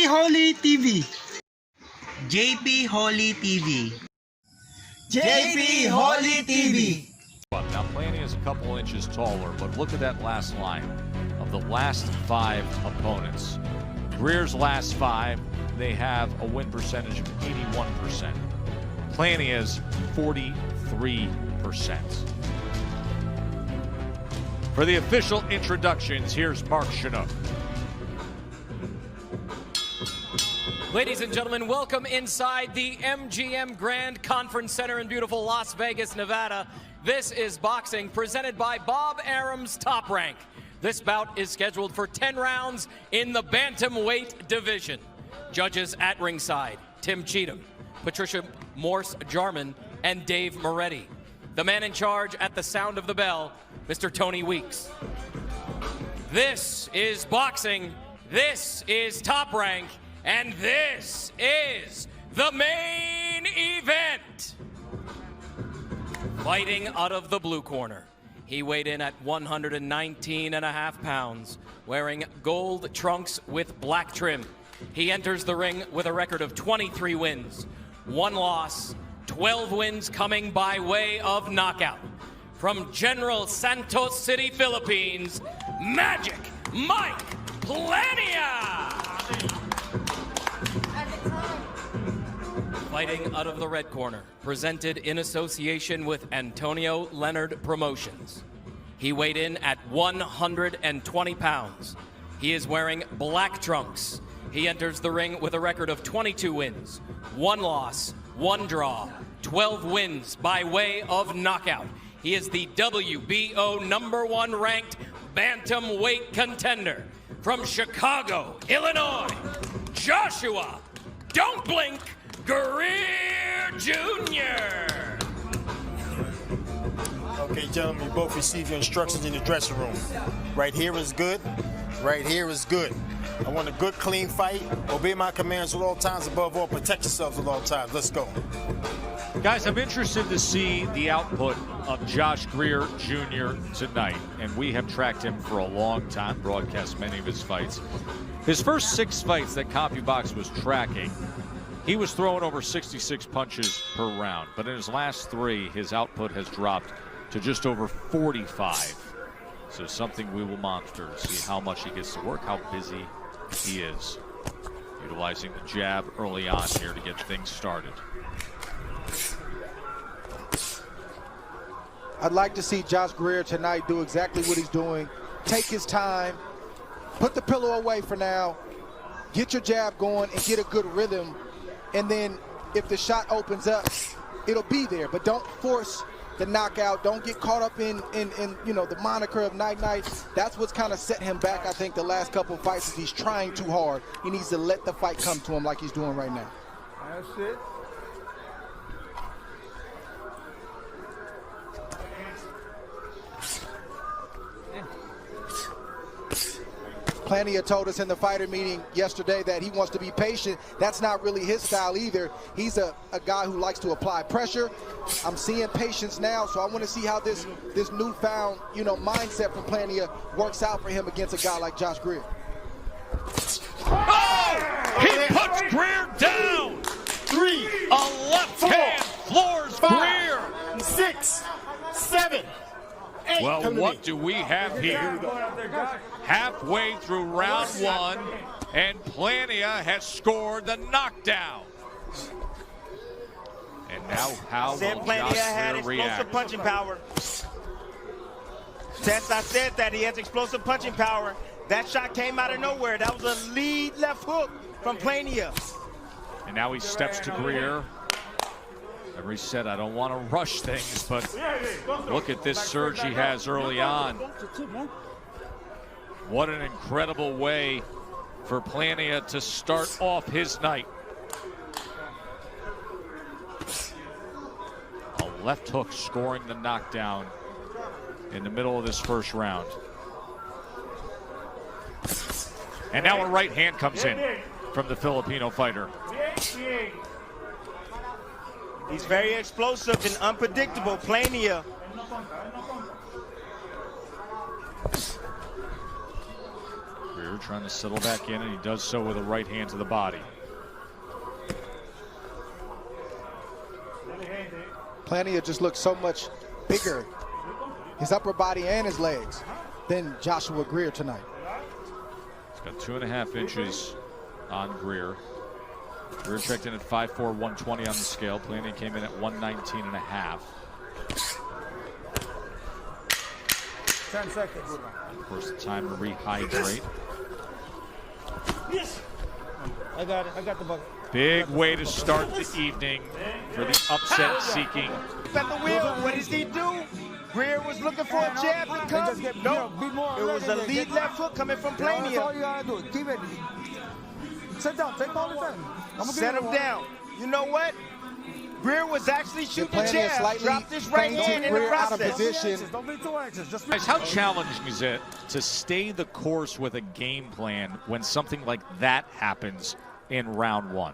Holy TV. JP Holy TV. JP Holy TV. Now, PLANIA is a couple inches taller, but look at that last line of the last 5 opponents. GREER's last 5, they have a win percentage of 81%. PLANIA's 43%. For the official introductions, here's Mark Chinook. Ladies and gentlemen, welcome inside the MGM Grand Conference Center in beautiful Las Vegas, Nevada. This is boxing presented by Bob Arum's Top Rank. This bout is scheduled for 10 rounds in the bantamweight division. Judges at ringside, Tim Cheatham, Patricia Morse-Jarman, and Dave Moretti. The man in charge at the sound of the bell, Mr. Tony Weeks. This is boxing, this is Top Rank, and this is the main event. Fighting out of the blue corner. He weighed in at 119.5 pounds, wearing gold trunks with black trim. He enters the ring with a record of 23 wins, 1 loss, 12 wins coming by way of knockout. From General Santos City, Philippines, Magic Mike PLANIA! Fighting out of the red corner, presented in association with Antonio Leonard Promotions. He weighed in at 120 pounds. He is wearing black trunks. He enters the ring with a record of 22 wins, 1 loss, 1 draw, 12 wins by way of knockout. He is the WBO #1 ranked bantamweight contender from Chicago, Illinois, Joshua Don't Blink GREER Jr. Okay, gentlemen, you both receive your instructions in the dressing room. Right here is good. Right here is good. I want a good, clean fight. Obey my commands at all times. Above all, protect yourselves at all times. Let's go. Guys, I'm interested to see the output of Josh GREER Jr. tonight, and we have tracked him for a long time, broadcast many of his fights. His first 6 fights that CompuBox was tracking, he was throwing over 66 punches per round, but in his last 3, his output has dropped to just over 45. So something we will monitor to see how much he gets to work, how busy he is. Utilizing the jab early on here to get things started. I'd like to see Josh GREER tonight do exactly what he's doing. Take his time, put the pillow away for now, get your jab going and get a good rhythm. And then if the shot opens up, it'll be there. But don't force the knockout. Don't get caught up in you know, the moniker of night-night. That's what's kind of set him back, I think, the last couple of fights is he's trying too hard. He needs to let the fight come to him like he's doing right now. That's it. PLANIA told us in the fighter meeting yesterday that he wants to be patient. That's not really his style either. He's a guy who likes to apply pressure. I'm seeing patience now, so I want to see how this newfound, you know, mindset from PLANIA works out for him against a guy like Josh GREER. Oh! He puts GREER down! 3, A left hand floors 5, GREER! 6, 7, 8. Well, what do we have here? Halfway through round 1, and PLANIA has scored the knockdown. And now how will PLANIA had Josh GREER explosive react? punching power. Since I said that he has explosive punching power, that shot came out of nowhere. That was a lead left hook from PLANIA. And now he steps to GREER. Every said, I don't want to rush things, but look at this surge he has early on. What an incredible way for PLANIA to start off his night. A left hook scoring the knockdown in the middle of this first round. And now a right hand comes in from the Filipino fighter. He's very explosive and unpredictable. PLANIA. GREER trying to settle back in, and he does so with a right hand to the body. PLANIA just looks so much bigger, his upper body and his legs, than Joshua GREER tonight. He's got 2.5 inches on GREER. GREER checked in at 5'4", 120 on the scale. PLANIA came in at 119.5. 10 seconds. Of course, the time to rehydrate. Yes. I got it. I got the bucket. Big way to start the evening for the upset-seeking. At the wheel, what does he do? GREER was looking for a jab to come. No, it was a lead left hook coming from PLANIA. That's all you gotta do. Keep it. Sit down. Take all the time. Set him down. You know what? GREER was actually shooting a PLANIA jab. slightly Dropped his right hand in the GREER out of process. position. Don't be too anxious. Just Guys, how challenging is it to stay the course with a game plan when something like that happens in round one?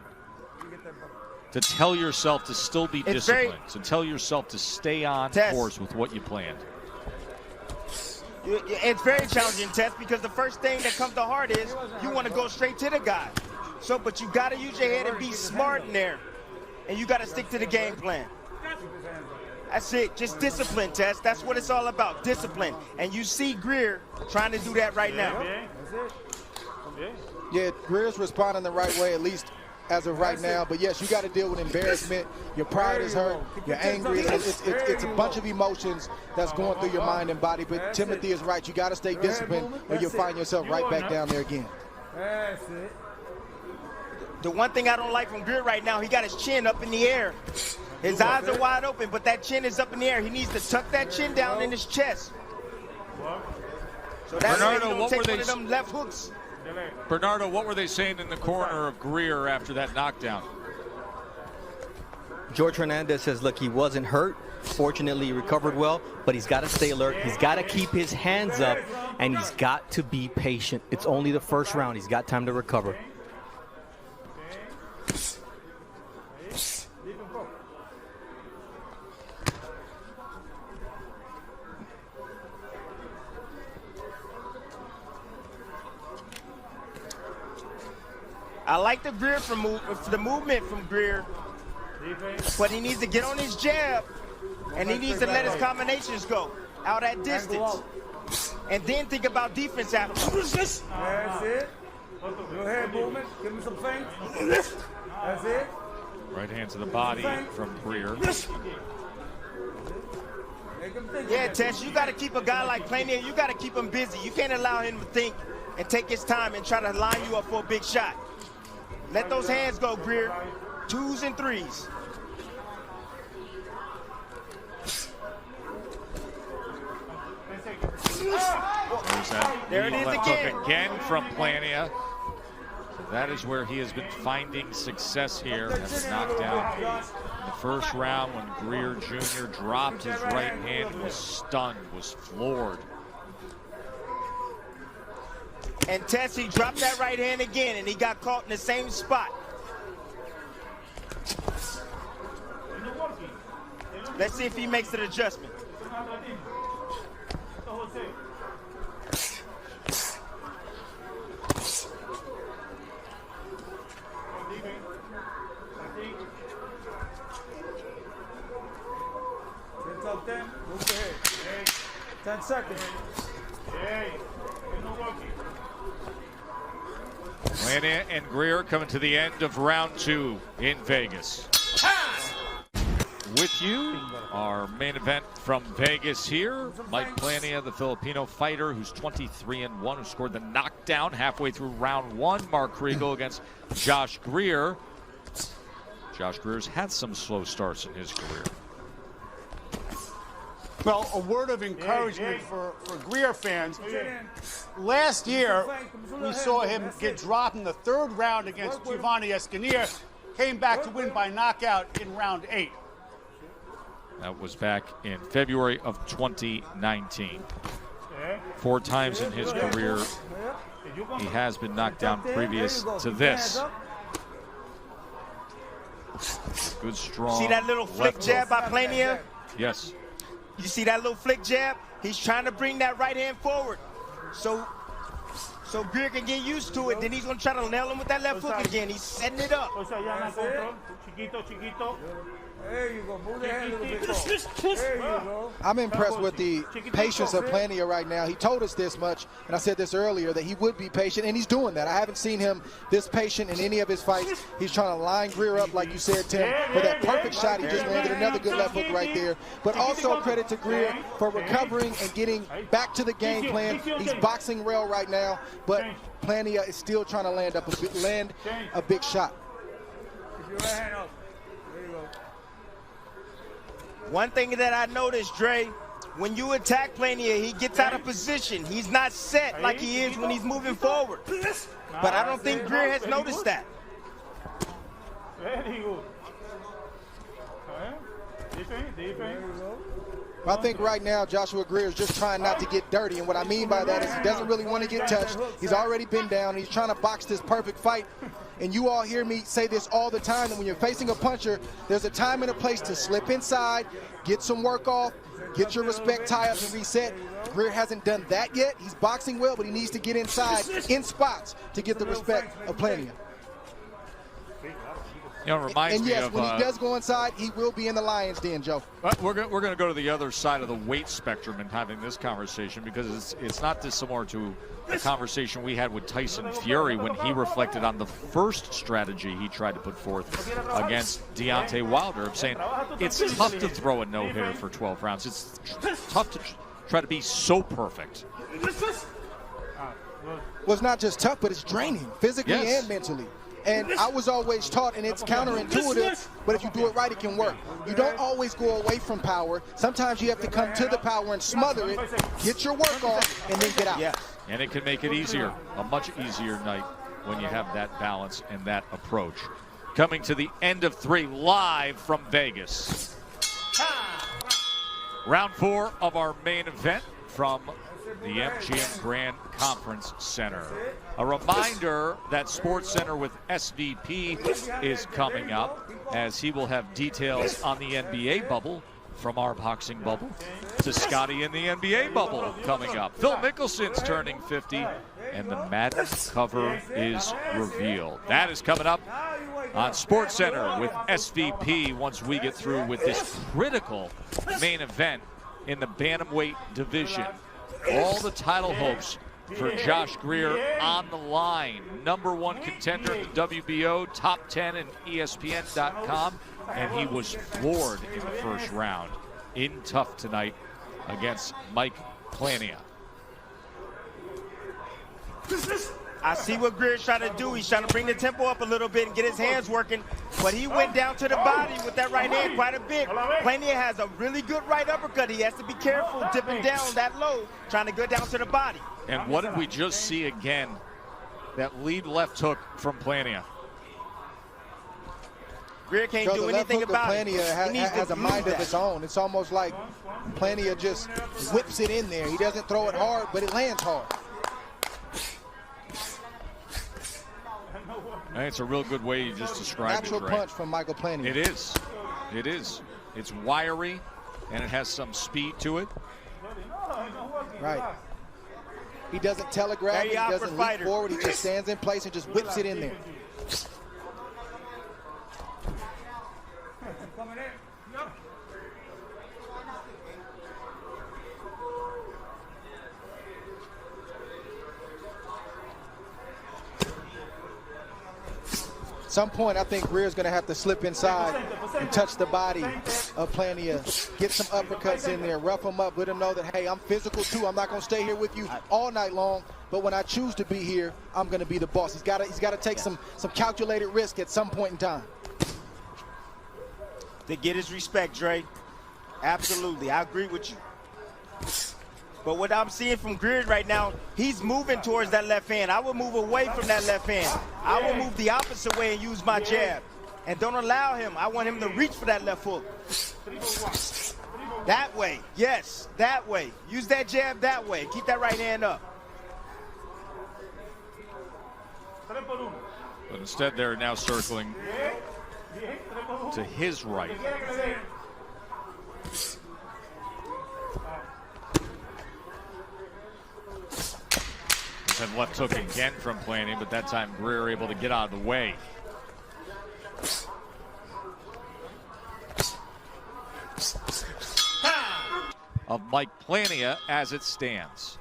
To tell yourself to still be disciplined, to tell yourself to stay on course with what you planned. It's very challenging, Tess, because the first thing that comes to heart is you want to go straight to the guy. So, but you got to use your head and be smart in there. And you got to stick to the game plan. That's it. Just discipline, Tess. That's what it's all about, discipline. And you see GREER trying to do that right now. Yeah, GREER's responding the right way, at least as of right now. But yes, you got to deal with embarrassment. Your pride is hurt. You're angry. It's a bunch of emotions that's going through your mind and body. But Timothy is right. You got to stay disciplined, or you'll find yourself right back down there again. That's it. The one thing I don't like from GREER right now, he got his chin up in the air. His eyes are wide open, but that chin is up in the air. He needs to tuck that chin down in his chest. So that's why he don't take one of them left hooks. Bernardo, what were they saying in the corner of GREER after that knockdown? George Hernandez says, look, he wasn't hurt. Fortunately, he recovered well, but he's got to stay alert. He's got to keep his hands up, and he's got to be patient. It's only the first round. He's got time to recover. I like the GREER the movement from GREER, but he needs to get on his jab, and he needs to let his combinations go out at distance, and then think about defense after. That's it. Your head movement. Give him some feint. That's it. Right hand to the body from GREER. Yeah, Tess, you got to keep a guy like PLANIA, you got to keep him busy. You can't allow him to think and take his time and try to line you up for a big shot. Let those hands go, GREER. 2s and 3s. There it is again. Again from PLANIA. So that is where he has been finding success here. And the knockdown in the first round when GREER Jr. dropped his right hand, was stunned, was floored. And Tess, he dropped that right hand again, and he got caught in the same spot. Let's see if he makes an adjustment. Move ahead. 10 seconds. PLANIA and GREER coming to the end of round 2 in Vegas. With you, our main event from Vegas here, Mike PLANIA, the Filipino fighter who's 23-1, who scored the knockdown halfway through round 1. Mark Kriegel against Josh GREER. Josh GREER's had some slow starts in his career. Well, a word of encouragement for GREER fans. Last year, we saw him get dropped in the 3rd round against Giovanni Escanier, came back to win by knockout in round 8. That was back in February of 2019. 4 times in his career, he has been knocked down previous to this. Good, strong. See that little flick jab by PLANIA? Yes. You see that little flick jab? He's trying to bring that right hand forward. So So Greer can get used to it. Then he's going to try to nail him with that left hook again. He's setting it up. There you go. Move the hand a little bit. There you go. I'm impressed with the patience of PLANIA right now. He told us this much, and I said this earlier, that he would be patient, and he's doing that. I haven't seen him this patient in any of his fights. He's trying to line Greer up, like you said, Tim, for that perfect shot. He just landed another good left hook right there. But also credit to Greer for recovering and getting back to the game plan. He's boxing well right now, but PLANIA is still trying to land a big shot. Keep your right hand up. There you go. One thing that I noticed, Dre, when you attack PLANIA, he gets out of position. He's not set like he is when he's moving forward. But I don't think Greer has noticed that. Very good. I think right now Joshua Greer is just trying not to get dirty, and what I mean by that is he doesn't really want to get touched. He's already been down. He's trying to box this perfect fight. And you all hear me say this all the time, that when you're facing a puncher, there's a time and a place to slip inside, get some work off, get your respect tie up and reset. Greer hasn't done that yet. He's boxing well, but he needs to get inside in spots to get the respect of PLANIA. You know, it reminds And me yes, of, when he does go inside, he will be in the lion's den, Joe. we're going to go to the other side of the weight spectrum in having this conversation, because it's not dissimilar to a conversation we had with Tyson Fury when he reflected on the first strategy he tried to put forth against Deontay Wilder, of saying it's tough to throw a no-hitter for 12 rounds. It's tough to try to be so perfect. Well, it's not just tough, but it's draining, physically and mentally. And I was always taught, and it's counterintuitive, but if you do it right, it can work. You don't always go away from power. Sometimes you have to come to the power and smother it, get your work off, and then get out. Yeah. And it can make it easier, a much easier night when you have that balance and that approach. Coming to the end of 3, live from Vegas. Round 4 of our main event from the MGM Grand Conference Center. A reminder that Sports Center with SVP is coming up, as he will have details on the NBA bubble, from our boxing bubble to Scotty in the NBA bubble coming up. Phil Mickelson's turning 50, and the Madden cover is revealed. That is coming up on Sports Center with SVP once we get through with this critical main event in the bantamweight division. All the title hopes for Josh Greer on the line. #1 contender at the WBO, top 10 in ESPN.com, and he was floored in the first round. In tough tonight against Mike PLANIA. I see what Greer's trying to do. He's trying to bring the tempo up a little bit and get his hands working, but he went down to the body with that right hand quite a bit. PLANIA has a really good right uppercut. He has to be careful dipping down that low, trying to go down to the body. And what did we just see again? That lead left hook from PLANIA. Greer can't do anything about it. PLANIA has a mind of its own. It's almost like PLANIA just whips it in there. He doesn't throw it hard, but it lands hard. And it's a real good way you just described Natural it, right? punch from Michael PLANIA. It is. It is. It's wiry, and it has some speed to it. Right. He doesn't telegraph it. He doesn't leap forward. He just stands in place and just whips it in there. At some point, I think Greer's going to have to slip inside and touch the body of PLANIA, get some uppercuts in there, rough him up, let him know that, hey, I'm physical too. I'm not going to stay here with you all night long, but when I choose to be here, I'm going to be the boss. He's got to take some calculated risk at some point in time. To get his respect, Dre. Absolutely, I agree with you. But what I'm seeing from Greer right now, he's moving towards that left hand. I would move away from that left hand. I would move the opposite way and use my jab. And don't allow him. I want him to reach for that left hook. That way, yes, that way. Use that jab that way. Keep that right hand up. But instead, they're now circling to his right. Vegas had left hook again from PLANIA, but that time Greer able to get out of the way. Of Mike PLANIA as it stands.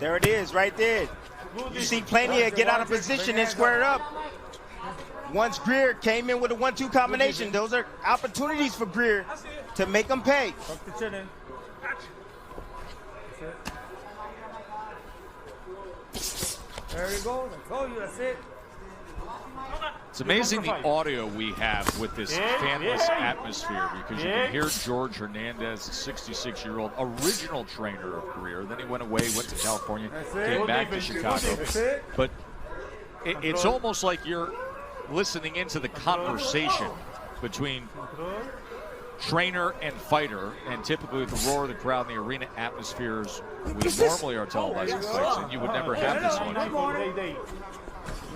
There it is, right there. You see PLANIA get out of position and square it up. Once Greer came in with a 1-2 combination, those are opportunities for Greer to make them pay. There you go. I told you, that's it. It's amazing the audio we have with this fanless atmosphere, because you can hear George Hernandez, a 66-year-old original trainer of Greer. Then he went away, went to California, came back to Chicago. But it's almost like you're listening into the conversation between trainer and fighter, and typically with the roar of the crowd and the arena atmospheres we normally are televising fights, and you would never have this one.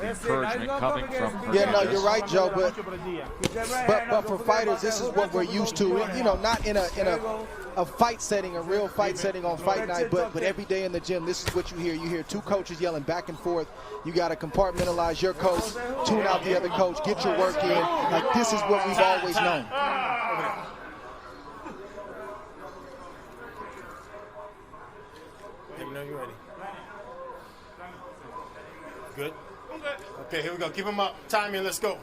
Encouragement coming from Hernandez. Yeah, no, you're right, Joe. But for fighters, this is what we're used to. You know, not in a fight setting, a real fight setting on fight night, but every day in the gym, this is what you hear. You hear two coaches yelling back and forth. You got to compartmentalize your coach, tune out the other coach, get your work in. Like, this is what we've always known. Let me know you're ready. Good. Okay, here we go. Keep him up. Time in. Let's go.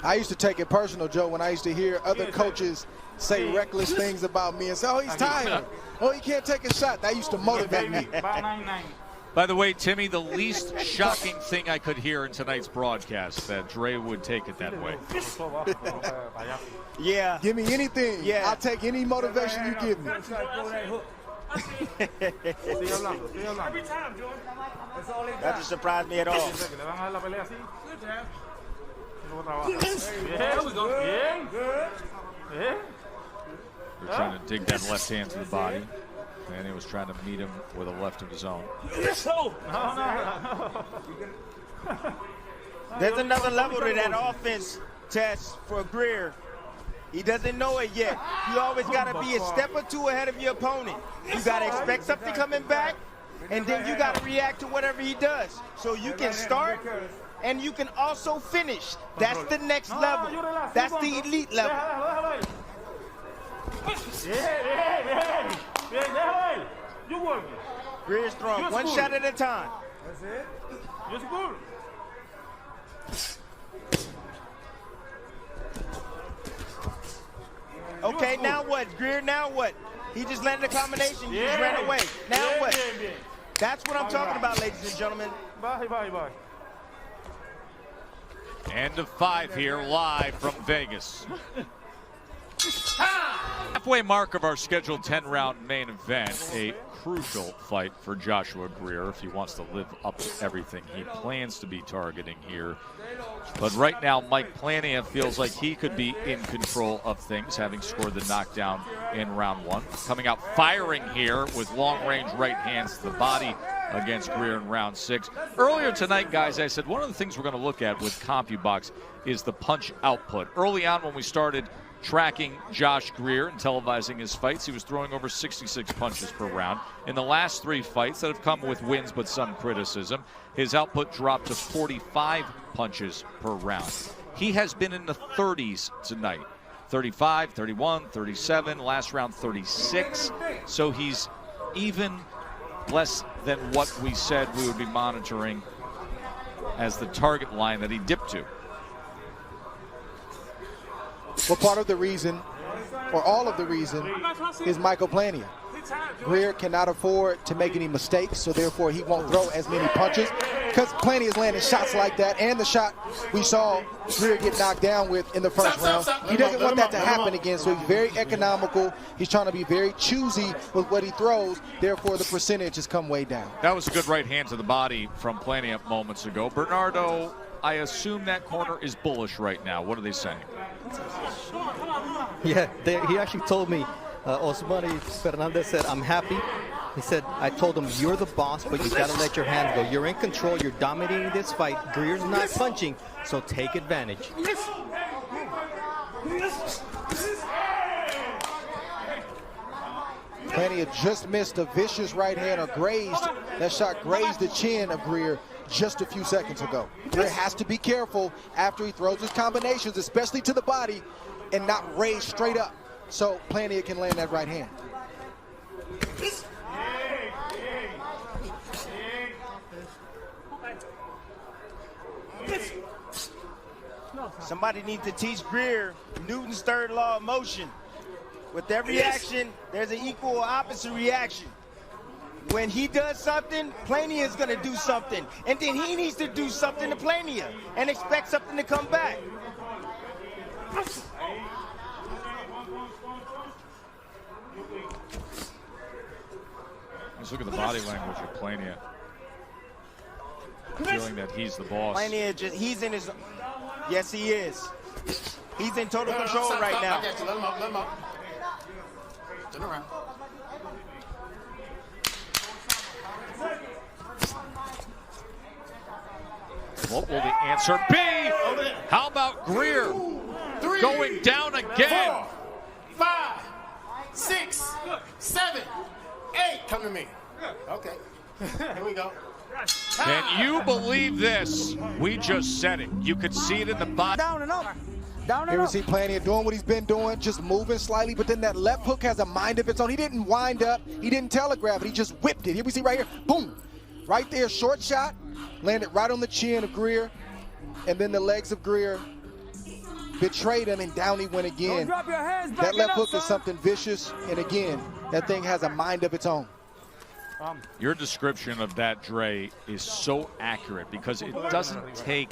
I used to take it personal, Joe, when I used to hear other coaches say reckless things about me and say, oh, he's tired. Oh, he can't take a shot. That used to motivate me. By the way, Timmy, the least shocking thing I could hear in tonight's broadcast, that Dre would take it that way. Yeah. Give me anything. Yeah. I'll take any motivation you give me. That doesn't surprise me at all. They're trying to dig that left hand to the body. And he was trying to meet him with a left of his own. There's another level to that offense test for Greer. He doesn't know it yet. You always got to be a step or two ahead of your opponent. You got to expect something coming back, and then you got to react to whatever he does. So you can start, and you can also finish. That's the next level. That's the elite level. Greer's throwing one shot at a time. That's it. Just good. Okay, now what? Greer, now what? He just landed a combination. You just ran away. Now what? That's what I'm talking about, ladies and gentlemen. End of 5 here, live from Vegas. Halfway mark of our scheduled 10-round main event, a crucial fight for Joshua Greer if he wants to live up to everything he plans to be targeting here. But right now, Mike PLANIA feels like he could be in control of things, having scored the knockdown in round 1. Coming out firing here with long-range right hands to the body against Greer in round 6. Earlier tonight, guys, I said one of the things we're going to look at with CompuBox is the punch output. Early on when we started tracking Josh Greer and televising his fights, he was throwing over 66 punches per round. In the last 3 fights that have come with wins but some criticism, his output dropped to 45 punches per round. He has been in the 30s tonight. 35, 31, 37, last round 36. So he's even less than what we said we would be monitoring as the target line that he dipped to. Well, part of the reason, or all of the reason, is Michael PLANIA. Greer cannot afford to make any mistakes, so therefore he won't throw as many punches, because PLANIA is landing shots like that, and the shot we saw Greer get knocked down with in the first round. He doesn't want that to happen again, so he's very economical. He's trying to be very choosy with what he throws, therefore the percentage has come way down. That was a good right hand to the body from PLANIA moments ago. Bernardo, I assume that corner is bullish right now. What are they saying? Yeah, he actually told me, Osmani Fernandez said, I'm happy He said, I told him, you're the boss, but you got to let your hands go. You're in control. You're dominating this fight. Greer's not punching, so take advantage. PLANIA just missed a vicious right hand, or grazed. That shot grazed the chin of Greer just a few seconds ago. Greer has to be careful after he throws his combinations, especially to the body, and not raise straight up, so PLANIA can land that right hand. Somebody needs to teach Greer Newton's third law of motion. With every action, there's an equal or opposite reaction. When he does something, PLANIA is going to do something. And then he needs to do something to PLANIA and expect something to come back. Let's look at the body language of PLANIA. Feeling that he's the boss. PLANIA, he's in his... Yes, he is. He's in total control right now. Let him up, let him up. Turn around. What will the answer be? How about Greer going down again? 4, 5, 6, 7, 8. Come to me. Okay. Here we go. Can you believe this? We just said it. You could see it in the body. Down and up. Here we see PLANIA doing what he's been doing, just moving slightly, but then that left hook has a mind of its own. He didn't wind up, he didn't telegraph it, he just whipped it. Here we see right here, boom. Right there, short shot, landed right on the chin of Greer, and then the legs of Greer betrayed him, and down he went again. That left hook is something vicious, and again, that thing has a mind of its own. Your description of that, Dre, is so accurate because it doesn't take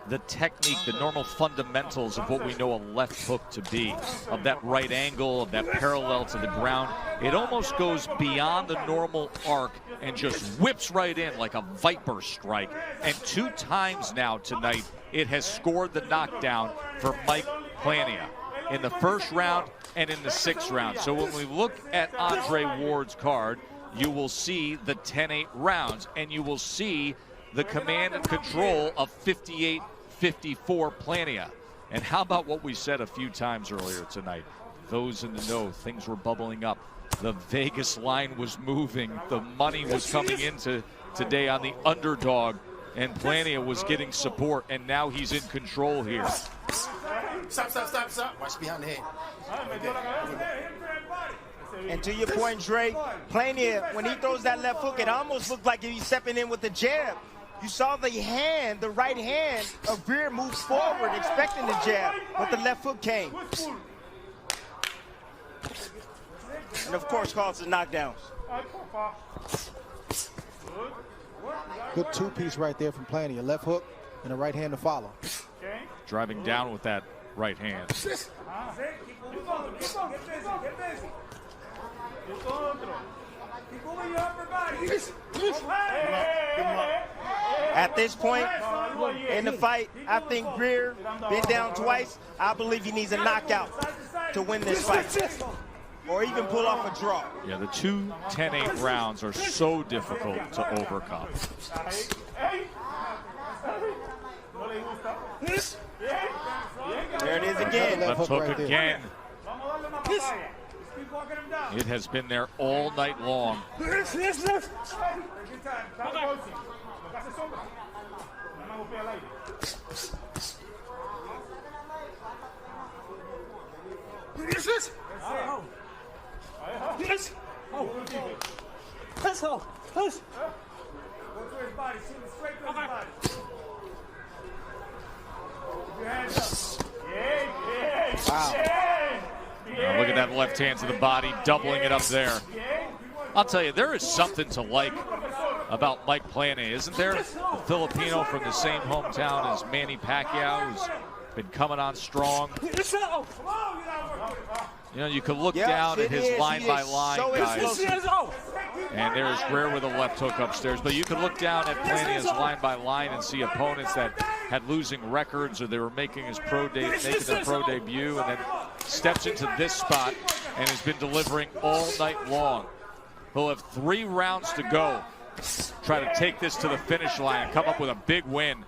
the technique, the normal fundamentals of what we know a left hook to be, of that right angle, of that parallel to the ground. It almost goes beyond the normal arc and just whips right in like a viper strike. And 2 times now tonight, it has scored the knockdown for Mike PLANIA in the first round and in the 6th round. So when we look at Andre Ward's card, you will see the 10-8 rounds, and you will see the command and control of 58-54 PLANIA. And how about what we said a few times earlier tonight? Those in the know, things were bubbling up. The Vegas line was moving. The money was coming into today on the underdog, and PLANIA was getting support, and now he's in control here. Stop. Watch behind the head. And to your point, Dre, PLANIA, when he throws that left hook, it almost looked like he's stepping in with the jab. You saw the hand, the right hand of Greer move forward, expecting the jab, but the left hook came. And of course, calls the knockdowns. Good 2-piece right there from PLANIA. Left hook and a right hand to follow. Driving down with that right hand. At this point in the fight, I think Greer been down twice. I believe he needs a knockout to win this fight, or even pull off a draw. Yeah, the 2 10-8 rounds are so difficult to overcome. There it is again. Left hook again. It has been there all night long. Wow. Now look at that left hand to the body, doubling it up there. I'll tell you, there is something to like about Mike PLANIA, isn't there? A Filipino from the same hometown as Manny Pacquiao, who's been coming on strong. You know, you could look down at his line-by-line guys, and there's Greer with a left hook upstairs. But you could look down at PLANIA's line-by-line and see opponents that had losing records, or they were making their pro debut, and then steps into this spot and has been delivering all night long. He'll have 3 rounds to go. Try to take this to the finish line and come up with a big win.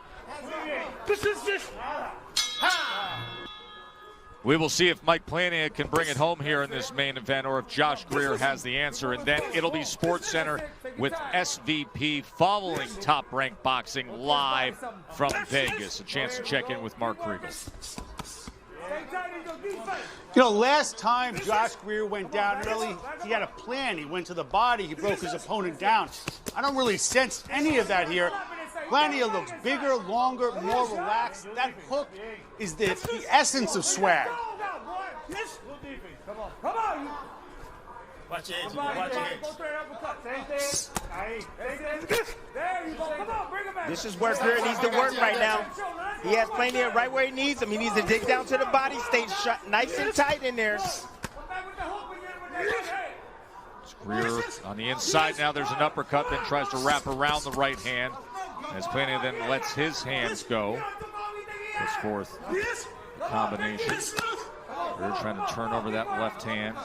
We will see if Mike PLANIA can bring it home here in this main event, or if Josh GREER has the answer. And then it'll be SportsCenter with SVP following Top Rank Boxing live from Vegas. A chance to check in with Mark Kriegel. You know, last time Josh GREER went down early, he had a plan. He went to the body. He broke his opponent down. I don't really sense any of that here. PLANIA looks bigger, longer, more relaxed. That hook is the essence of swag. Come on. Watch your edge. Watch your edge. There you go. Come on, bring him back. This is where GREER needs to work right now. He has PLANIA right where he needs him. He needs to dig down to the body, stay shut, nice and tight in there. Come back with the hook again with that head. It's GREER on the inside now. There's an uppercut, then tries to wrap around the right hand. As PLANIA then lets his hands go. His fourth combination. GREER trying to turn over that left hand.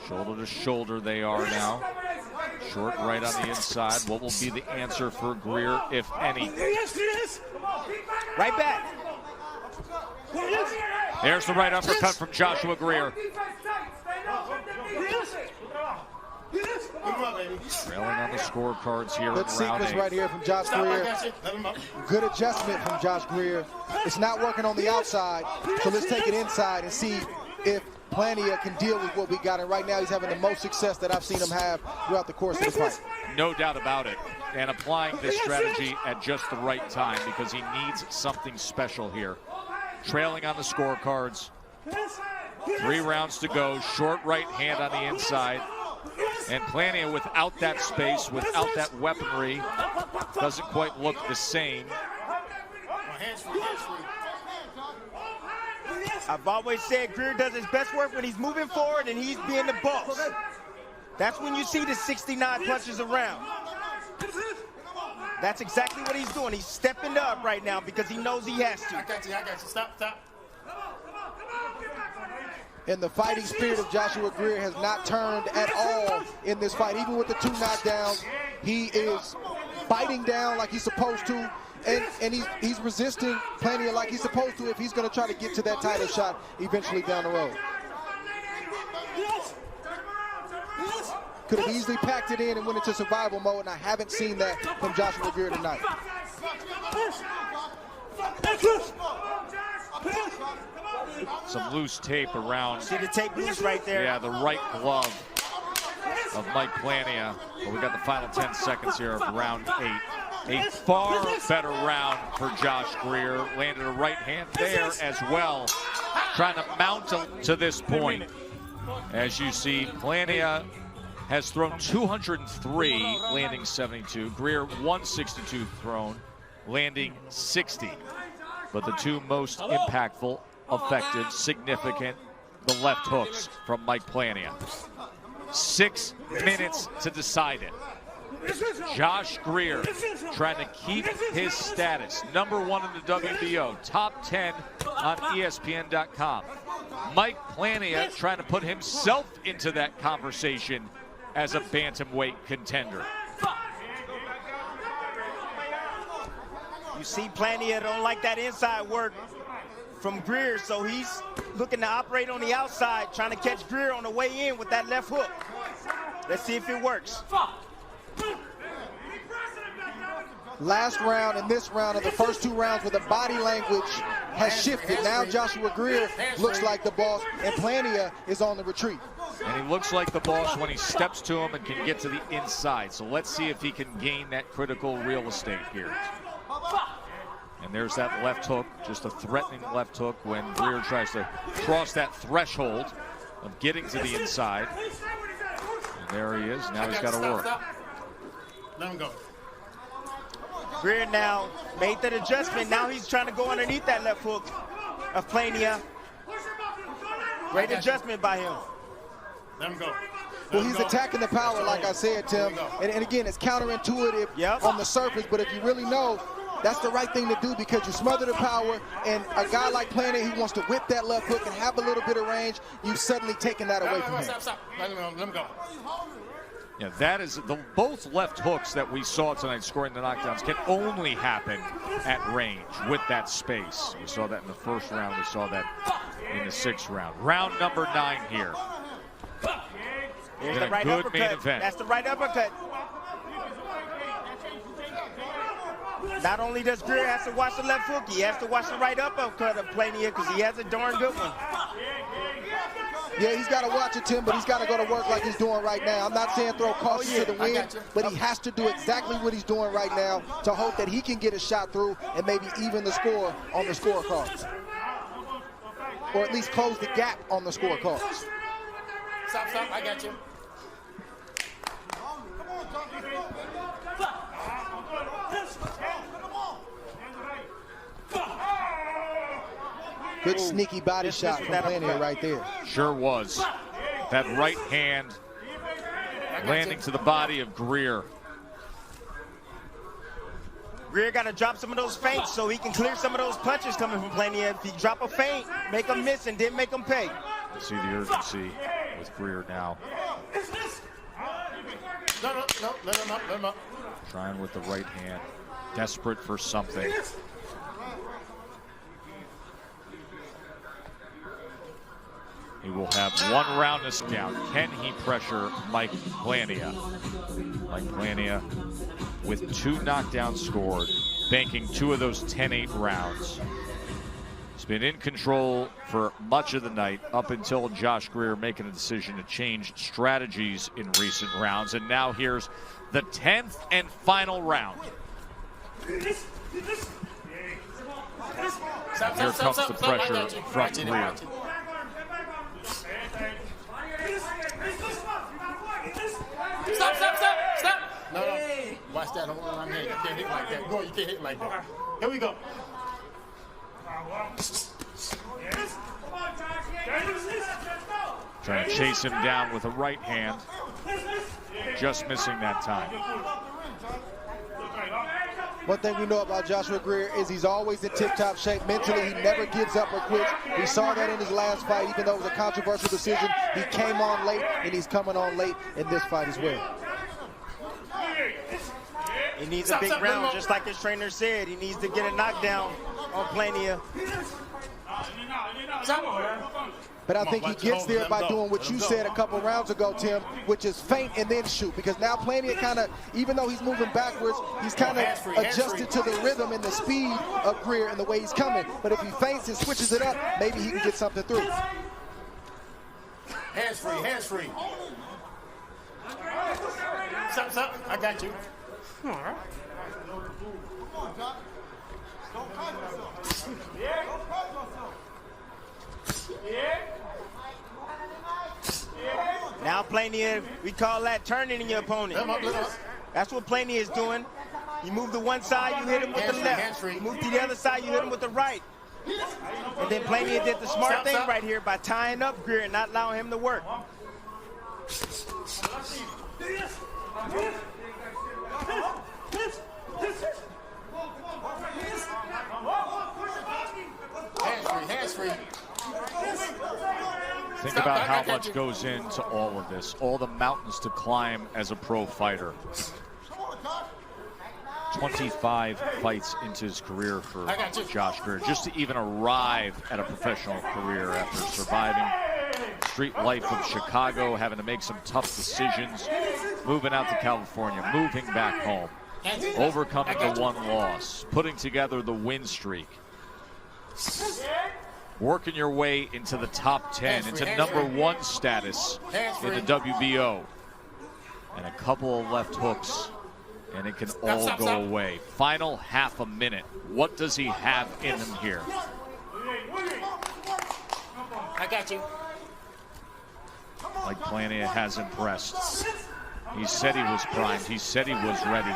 Shoulder to shoulder they are now. Short right on the inside. What will be the answer for GREER, if any? Right back. There's the right uppercut from Joshua GREER. Trailing on the scorecards here Good in round sequence 8. right here from Josh GREER. Good adjustment from Josh GREER. It's not working on the outside, so let's take it inside and see if PLANIA can deal with what we got. And right now he's having the most success that I've seen him have throughout the course of the fight. No doubt about it. And applying this strategy at just the right time, because he needs something special here. Trailing on the scorecards. 3 rounds to go. Short right hand on the inside. And PLANIA, without that space, without that weaponry, doesn't quite look the same. I've always said GREER does his best work when he's moving forward and he's being the boss. That's when you see the 69 punches around. That's exactly what he's doing. He's stepping up right now because he knows he has to. I got you. Stop. And the fighting spirit of Joshua GREER has not turned at all in this fight. Even with the 2 knockdowns, he is biting down like he's supposed to. And he's resisting PLANIA like he's supposed to if he's going to try to get to that title shot eventually down the road. Could have easily packed it in and went into survival mode, and I haven't seen that from Joshua GREER tonight. Some loose tape around. See the tape loose right there? Yeah, the right glove of Mike PLANIA. But we got the final 10 seconds here of round 8. A far better round for Josh GREER. Landed a right hand there as well. Trying to mount to this point. As you see, PLANIA has thrown 203, landing 72. GREER 162 thrown, landing 60. But the 2 most impactful, effective, significant, the left hooks from Mike PLANIA. 6 minutes to decide it. Josh GREER trying to keep his status. #1 in the WBO, top 10 on ESPN.com. Mike PLANIA trying to put himself into that conversation as a bantamweight contender. You see PLANIA don't like that inside work from GREER, so he's looking to operate on the outside, trying to catch GREER on the way in with that left hook. Let's see if it works. Last round and this round are the first 2 rounds where the body language has shifted. Now Joshua GREER looks like the boss, and PLANIA is on the retreat. And he looks like the boss when he steps to him and can get to the inside. So let's see if he can gain that critical real estate here. And there's that left hook, just a threatening left hook when GREER tries to cross that threshold of getting to the inside. And there he is. Now he's got to work. Let him go. GREER now made that adjustment. Now he's trying to go underneath that left hook of PLANIA. Great adjustment by him. Let him go. Well, he's attacking the power, like I said, Tim. And again, it's counterintuitive on the surface, but if you really know, that's the right thing to do because you smother the power, and a guy like PLANIA, he wants to whip that left hook and have a little bit of range. You've suddenly taken that away from him. Stop. Let him go. Yeah, that is both left hooks that we saw tonight scoring the knockdowns can only happen at range with that space. We saw that in the first round. We saw that in the 6th round. Round number 9 here. Here's Been the right a good uppercut. main event. That's the right uppercut. Not only does Greer have to watch the left hook, he has to watch the right uppercut of PLANIA because he has a darn good one. Yeah, he's got to watch it, Tim, but he's got to go to work like he's doing right now. I'm not saying throw caution to the wind, but he has to do exactly what he's doing right now to hope that he can get a shot through and maybe even the score on the scorecards. Or at least close the gap on the scorecards. Stop, I got you. Good sneaky body shot from PLANIA right there. Sure was. That right hand landing to the body of Greer. Greer got to drop some of those feints so he can clear some of those punches coming from PLANIA. If he drop a feint, make him miss and then make him pay. You see the urgency with Greer now. No, let him up. Trying with the right hand. Desperate for something. He will have 1 round to down. Can he pressure Mike PLANIA? Mike PLANIA with 2 knockdowns scored, banking 2 of those 10-8 rounds. He's been in control for much of the night up until Josh Greer making a decision to change strategies in recent rounds. And now here's the 10th and final round. Here comes the pressure from Greer. Stop. No. Watch that. Hold on, I'm here. You can't hit like that. Go, you can't hit like that. Here we go. Trying to chase him down with a right hand. Just missing that time. One thing we know about Joshua Greer is he's always in tip-top shape. Mentally, he never gives up or quits. We saw that in his last fight, even though it was a controversial decision. He came on late, and he's coming on late in this fight as well. He needs a big round, just like his trainer said. He needs to get a knockdown on PLANIA. But I think he gets there by doing what you said a couple rounds ago, Tim, which is feint and then shoot. Because now PLANIA kind of, even though he's moving backwards, he's kind of adjusted to the rhythm and the speed of Greer and the way he's coming. But if he feints and switches it up, maybe he can get something through. Hands free. Stop. I got you. All right. Now PLANIA, we call that turning your opponent. That's what PLANIA is doing. You move to one side, you hit him with the left. You move to the other side, you hit him with the right. And then PLANIA did the smart thing right here by tying up Greer and not allowing him to work. Hands free. Think about how much goes into all of this, all the mountains to climb as a pro fighter. 25 fights into his career for Josh Greer, just to even arrive at a professional career after surviving street life of Chicago, having to make some tough decisions, moving out to California, moving back home, overcoming the 1 loss, putting together the win streak, working your way into the top 10, into #1 status in the WBO, and a couple of left hooks, and it can all go away. Final half a minute. What does he have in him here? I got you. Like PLANIA has impressed. He said he was primed. He said he was ready.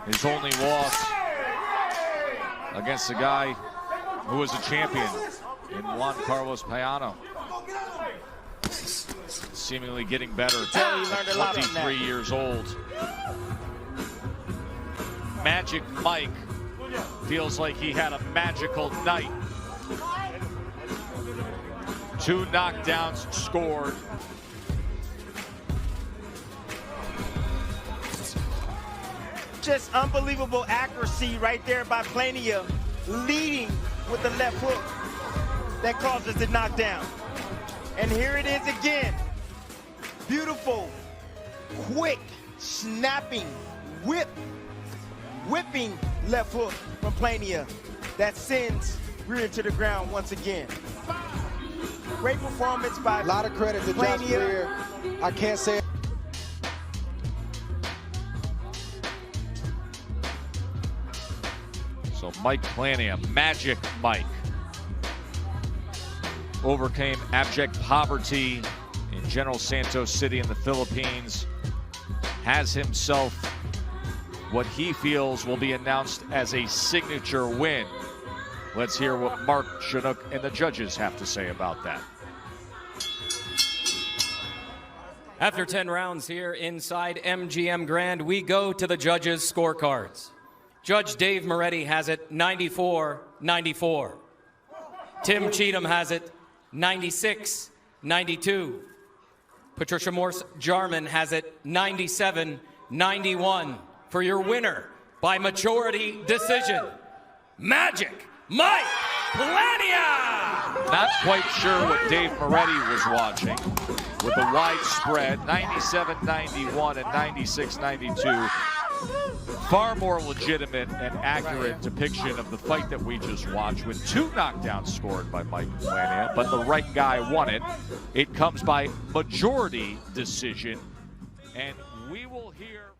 His only loss against a guy who was a champion in Juan Carlos Payano. Seemingly getting better. 23 years old. Magic Mike feels like he had a magical night. 2 knockdowns scored. Just unbelievable accuracy right there by PLANIA, leading with the left hook that causes the knockdown. And here it is again. Beautiful, quick, snapping, whipping left hook from PLANIA that sends GREER to the ground once again. Great performance by A lot of credit to Josh GREER. I can't say So Mike PLANIA, Magic Mike, overcame abject poverty in General Santos City in the Philippines, has himself what he feels will be announced as a signature win. Let's hear what Mark Chinook and the judges have to say about that. After 10 rounds here inside MGM Grand, we go to the judges' scorecards. Judge Dave Moretti has it 94-94. Tim Cheatham has it 96-92. Patricia Morse-Jarman has it 97-91 for your winner by majority decision, Magic Mike PLANIA! Not quite sure what Dave Moretti was watching with the wide spread, 97-91 and 96-92. Far more legitimate and accurate depiction of the fight that we just watched, with 2 knockdowns scored by Mike PLANIA, but the right guy won it. It comes by majority decision, and we will hear